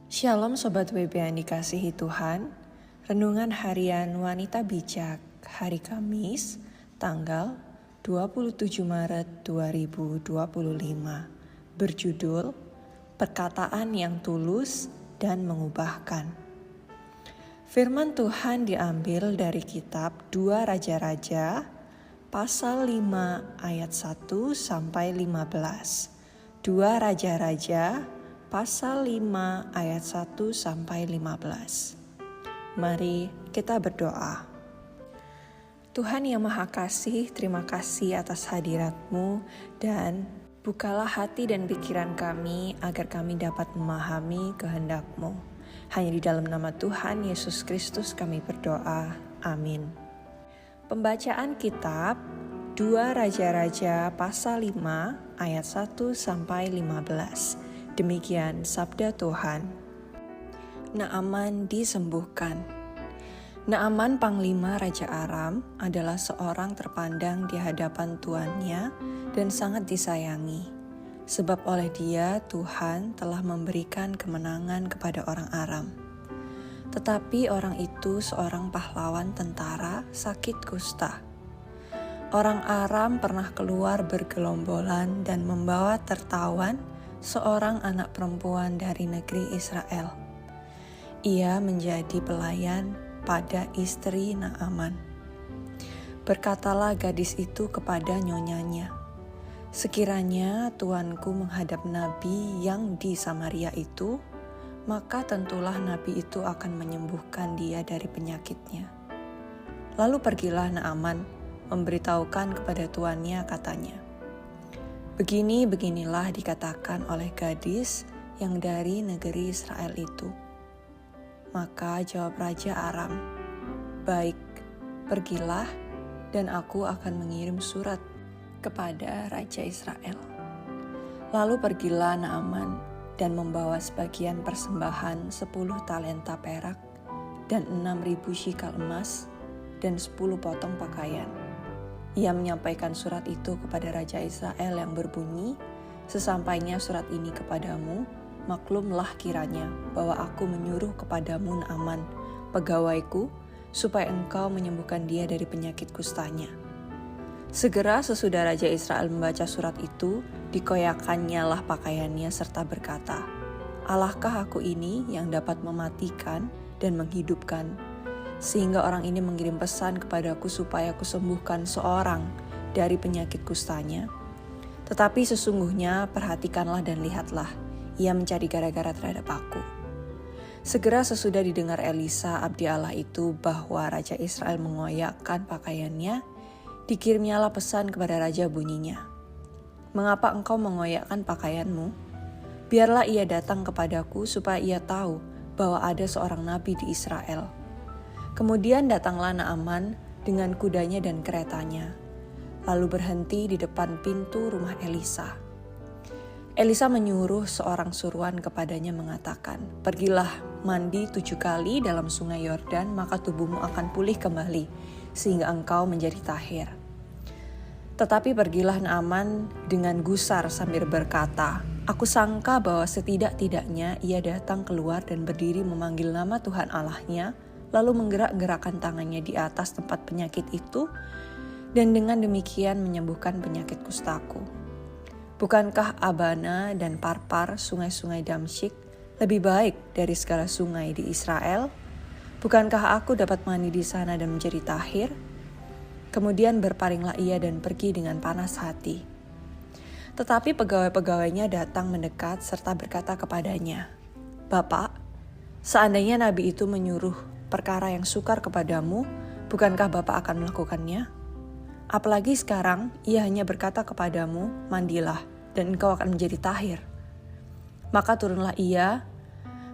Shalom Sobat WB yang dikasihi Tuhan. Renungan Harian Wanita Bijak hari Kamis tanggal 27 Maret 2025 berjudul Perkataan yang Tulus dan Mengubahkan. Firman Tuhan diambil dari kitab 2 Raja-Raja pasal 5 ayat 1 sampai 15. 2 Raja-Raja pasal 5 ayat 1 sampai 15. Mari kita berdoa. Tuhan yang Maha Kasih, terima kasih atas hadirat-Mu dan bukalah hati dan pikiran kami agar kami dapat memahami kehendak-Mu. Hanya di dalam nama Tuhan Yesus Kristus kami berdoa. Amin. Pembacaan kitab 2 Raja-Raja pasal 5 ayat 1 sampai 15. Demikian sabda Tuhan. Naaman disembuhkan. Naaman panglima Raja Aram adalah seorang terpandang di hadapan tuannya dan sangat disayangi. Sebab oleh dia Tuhan telah memberikan kemenangan kepada orang Aram. Tetapi orang itu seorang pahlawan tentara sakit kusta. Orang Aram pernah keluar bergelombolan dan membawa tertawan seorang anak perempuan dari negeri Israel. Ia menjadi pelayan pada istri Naaman. Berkatalah gadis itu kepada nyonyanya, "Sekiranya tuanku menghadap nabi yang di Samaria itu, maka tentulah nabi itu akan menyembuhkan dia dari penyakitnya." Lalu pergilah Naaman memberitahukan kepada tuannya, katanya, "Beginilah dikatakan oleh gadis yang dari negeri Israel itu." Maka jawab Raja Aram, "Baik, pergilah dan aku akan mengirim surat kepada Raja Israel." Lalu pergilah Naaman dan membawa sebagian persembahan 10 talenta perak dan 6.000 shikal emas dan 10 potong pakaian. Ia menyampaikan surat itu kepada Raja Israel yang berbunyi, "Sesampainya surat ini kepadamu, maklumlah kiranya bahwa aku menyuruh kepadamu Naaman, pegawaiku, supaya engkau menyembuhkan dia dari penyakit kustanya." Segera sesudah Raja Israel membaca surat itu, dikoyakannya lah pakaiannya serta berkata, "Allahkah aku ini yang dapat mematikan dan menghidupkan?" Sehingga orang ini mengirim pesan kepadaku supaya aku sembuhkan seorang dari penyakit kustanya. Tetapi sesungguhnya perhatikanlah dan lihatlah, ia mencari gara-gara terhadap aku. Segera sesudah didengar Elisa abdi Allah itu bahwa Raja Israel mengoyakkan pakaiannya, dikirimnyalah pesan kepada raja bunyinya, "Mengapa engkau mengoyakkan pakaianmu? Biarlah ia datang kepadaku supaya ia tahu bahwa ada seorang nabi di Israel." Kemudian datanglah Naaman dengan kudanya dan keretanya, lalu berhenti di depan pintu rumah Elisa. Elisa menyuruh seorang suruhan kepadanya mengatakan, "Pergilah, mandi 7 kali dalam sungai Yordan, maka tubuhmu akan pulih kembali, sehingga engkau menjadi tahir." Tetapi pergilah Naaman dengan gusar sambil berkata, "Aku sangka bahwa setidak-tidaknya ia datang keluar dan berdiri memanggil nama Tuhan Allahnya, lalu menggerak-gerakkan tangannya di atas tempat penyakit itu, dan dengan demikian menyembuhkan penyakit kustaku. Bukankah Abana dan Parpar, sungai-sungai Damsyik, lebih baik dari segala sungai di Israel? Bukankah aku dapat mandi di sana dan menjadi tahir?" Kemudian berpalinglah ia dan pergi dengan panas hati. Tetapi pegawai-pegawainya datang mendekat serta berkata kepadanya, "Bapak, seandainya nabi itu menyuruh perkara yang sukar kepadamu, bukankah Bapak akan melakukannya? Apalagi sekarang ia hanya berkata kepadamu, 'Mandilah, dan engkau akan menjadi tahir.'" Maka turunlah ia,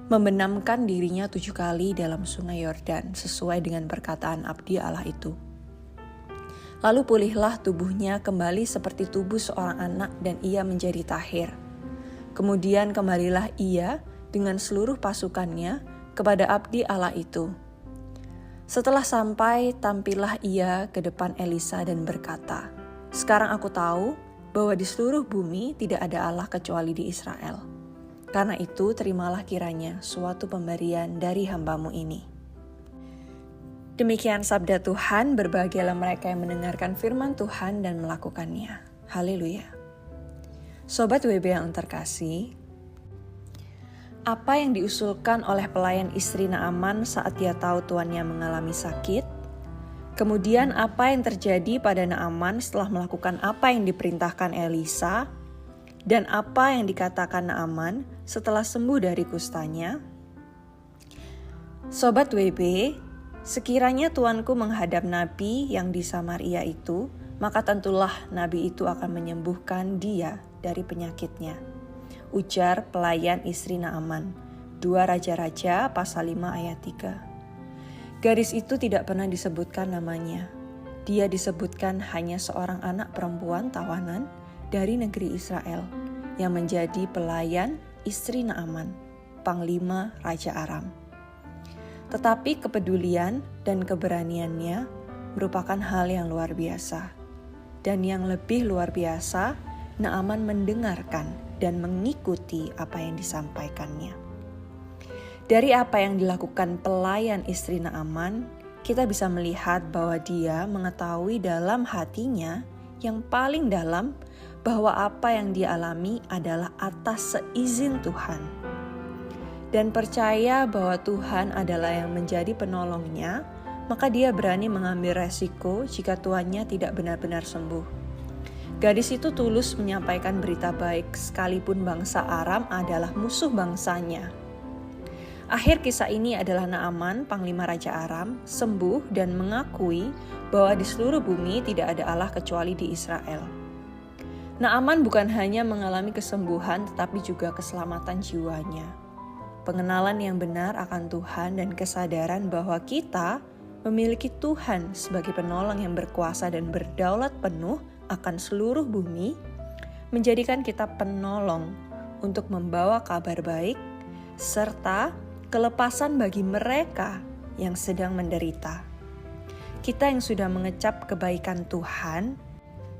membenamkan dirinya 7 kali dalam sungai Yordan, sesuai dengan perkataan abdi Allah itu. Lalu pulihlah tubuhnya kembali seperti tubuh seorang anak dan ia menjadi tahir. Kemudian kembalilah ia dengan seluruh pasukannya kepada abdi Allah itu. Setelah sampai, tampillah ia ke depan Elisa dan berkata, "Sekarang aku tahu bahwa di seluruh bumi tidak ada Allah kecuali di Israel." Karena itu terimalah kiranya suatu pemberian dari hamba-Mu ini. Demikian sabda Tuhan, berbahagialah mereka yang mendengarkan firman Tuhan dan melakukannya. Haleluya. Sobat WB yang terkasih, apa yang diusulkan oleh pelayan istri Naaman saat dia tahu tuannya mengalami sakit? Kemudian apa yang terjadi pada Naaman setelah melakukan apa yang diperintahkan Elisa? Dan apa yang dikatakan Naaman setelah sembuh dari kustanya? Sobat WB, sekiranya tuanku menghadap nabi yang di Samaria itu, maka tentulah nabi itu akan menyembuhkan dia dari penyakitnya. Ujar pelayan istri Naaman. 2 Raja-Raja pasal 5 ayat 3. Gadis itu tidak pernah disebutkan namanya. Dia disebutkan hanya seorang anak perempuan tawanan dari negeri Israel yang menjadi pelayan istri Naaman, panglima Raja Aram. Tetapi kepedulian dan keberaniannya merupakan hal yang luar biasa. Dan yang lebih luar biasa, Naaman mendengarkan dan mengikuti apa yang disampaikannya. Dari apa yang dilakukan pelayan istri Naaman, kita bisa melihat bahwa dia mengetahui dalam hatinya yang paling dalam bahwa apa yang dia alami adalah atas seizin Tuhan. Dan percaya bahwa Tuhan adalah yang menjadi penolongnya, maka dia berani mengambil resiko jika tuannya tidak benar-benar sembuh. Gadis itu tulus menyampaikan berita baik sekalipun bangsa Aram adalah musuh bangsanya. Akhir kisah ini adalah Naaman, panglima Raja Aram, sembuh dan mengakui bahwa di seluruh bumi tidak ada Allah kecuali di Israel. Naaman bukan hanya mengalami kesembuhan tetapi juga keselamatan jiwanya. Pengenalan yang benar akan Tuhan dan kesadaran bahwa kita memiliki Tuhan sebagai penolong yang berkuasa dan berdaulat penuh akan seluruh bumi, menjadikan kita penolong untuk membawa kabar baik serta kelepasan bagi mereka yang sedang menderita. Kita yang sudah mengecap kebaikan Tuhan,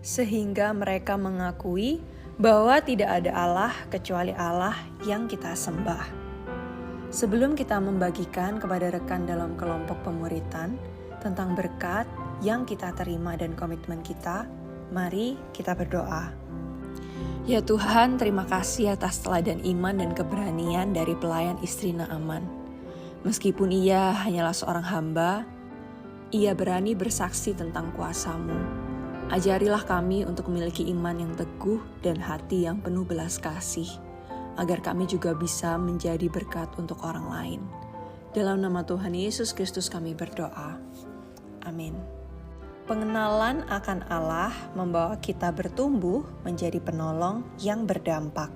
sehingga mereka mengakui bahwa tidak ada Allah kecuali Allah yang kita sembah. Sebelum kita membagikan kepada rekan dalam kelompok pemuritan tentang berkat yang kita terima dan komitmen kita, mari kita berdoa. Ya Tuhan, terima kasih atas teladan iman dan keberanian dari pelayan istri Naaman. Meskipun ia hanyalah seorang hamba, ia berani bersaksi tentang kuasa-Mu. Ajarilah kami untuk memiliki iman yang teguh dan hati yang penuh belas kasih, agar kami juga bisa menjadi berkat untuk orang lain. Dalam nama Tuhan Yesus Kristus kami berdoa. Amin. Pengenalan akan Allah membawa kita bertumbuh menjadi penolong yang berdampak.